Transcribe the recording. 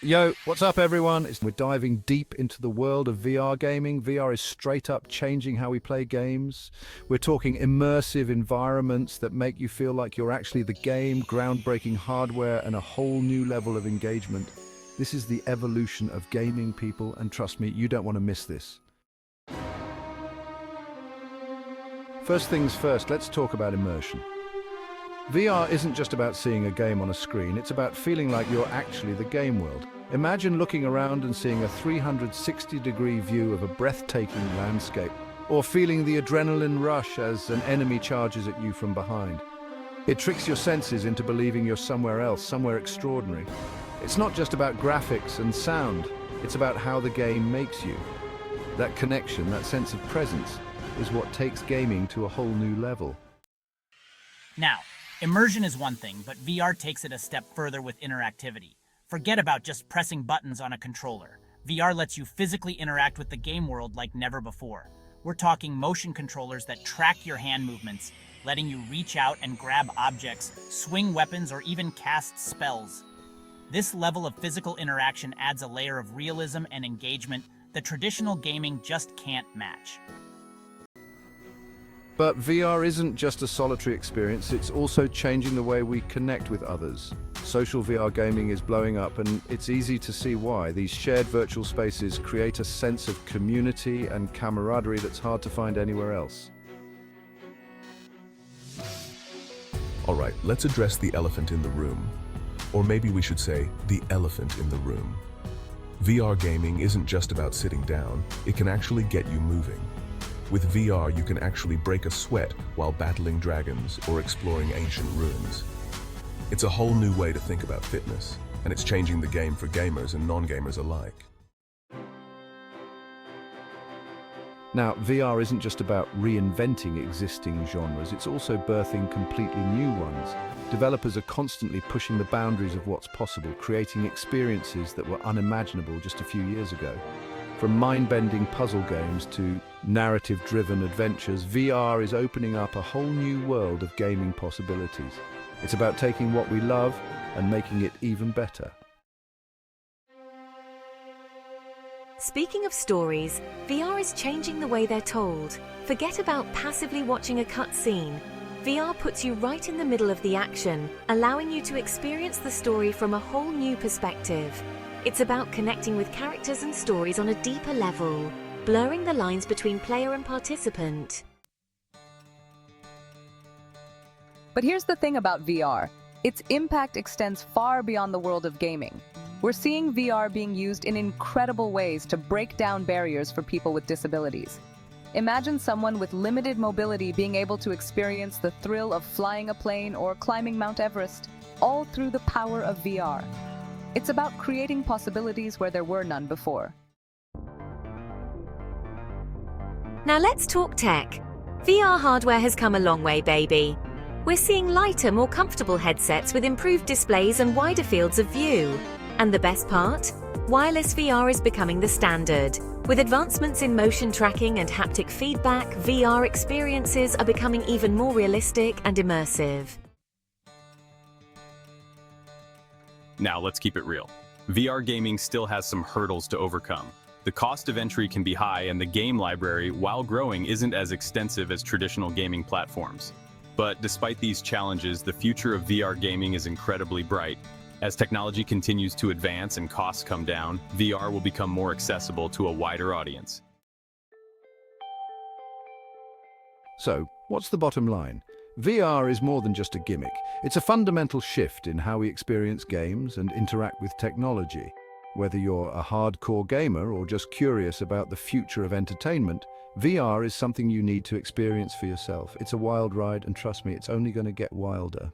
Yo, what's up everyone? We're diving deep into the world of VR gaming. VR is straight up changing how we play games. We're talking immersive environments that make you feel like you're actually the game, groundbreaking hardware, and a whole new level of engagement. This is the evolution of gaming, people, and trust me, you don't want to miss this. First things first, let's talk about immersion. VR isn't just about seeing a game on a screen, it's about feeling like you're actually the game world. Imagine looking around and seeing a 360-degree view of a breathtaking landscape, or feeling the adrenaline rush as an enemy charges at you from behind. It tricks your senses into believing you're somewhere else, somewhere extraordinary. It's not just about graphics and sound, it's about how the game makes you. That connection, that sense of presence, is what takes gaming to a whole new level. Now, immersion is one thing, but VR takes it a step further with interactivity. Forget about just pressing buttons on a controller. VR lets you physically interact with the game world like never before. We're talking motion controllers that track your hand movements, letting you reach out and grab objects, swing weapons, or even cast spells. This level of physical interaction adds a layer of realism and engagement that traditional gaming just can't match. But VR isn't just a solitary experience, it's also changing the way we connect with others. Social VR gaming is blowing up, and it's easy to see why. These shared virtual spaces create a sense of community and camaraderie that's hard to find anywhere else. All right, let's address the elephant in the room. Or maybe we should say, the elephant in the room. VR gaming isn't just about sitting down, it can actually get you moving. With VR, you can actually break a sweat while battling dragons or exploring ancient ruins. It's a whole new way to think about fitness, and it's changing the game for gamers and non-gamers alike. Now, VR isn't just about reinventing existing genres, it's also birthing completely new ones. Developers are constantly pushing the boundaries of what's possible, creating experiences that were unimaginable just a few years ago. From mind-bending puzzle games to narrative-driven adventures, VR is opening up a whole new world of gaming possibilities. It's about taking what we love and making it even better. Speaking of stories, VR is changing the way they're told. Forget about passively watching a cutscene. VR puts you right in the middle of the action, allowing you to experience the story from a whole new perspective. It's about connecting with characters and stories on a deeper level, blurring the lines between player and participant. But here's the thing about VR. Its impact extends far beyond the world of gaming. We're seeing VR being used in incredible ways to break down barriers for people with disabilities. Imagine someone with limited mobility being able to experience the thrill of flying a plane or climbing Mount Everest, all through the power of VR. It's about creating possibilities where there were none before. Now let's talk tech. VR hardware has come a long way, baby. We're seeing lighter, more comfortable headsets with improved displays and wider fields of view. And the best part? Wireless VR is becoming the standard. With advancements in motion tracking and haptic feedback, VR experiences are becoming even more realistic and immersive. Now, let's keep it real. VR gaming still has some hurdles to overcome. The cost of entry can be high, and the game library, while growing, isn't as extensive as traditional gaming platforms. But despite these challenges, the future of VR gaming is incredibly bright. As technology continues to advance and costs come down, VR will become more accessible to a wider audience. So, what's the bottom line? VR is more than just a gimmick. It's a fundamental shift in how we experience games and interact with technology. Whether you're a hardcore gamer or just curious about the future of entertainment, VR is something you need to experience for yourself. It's a wild ride, and trust me, it's only going to get wilder.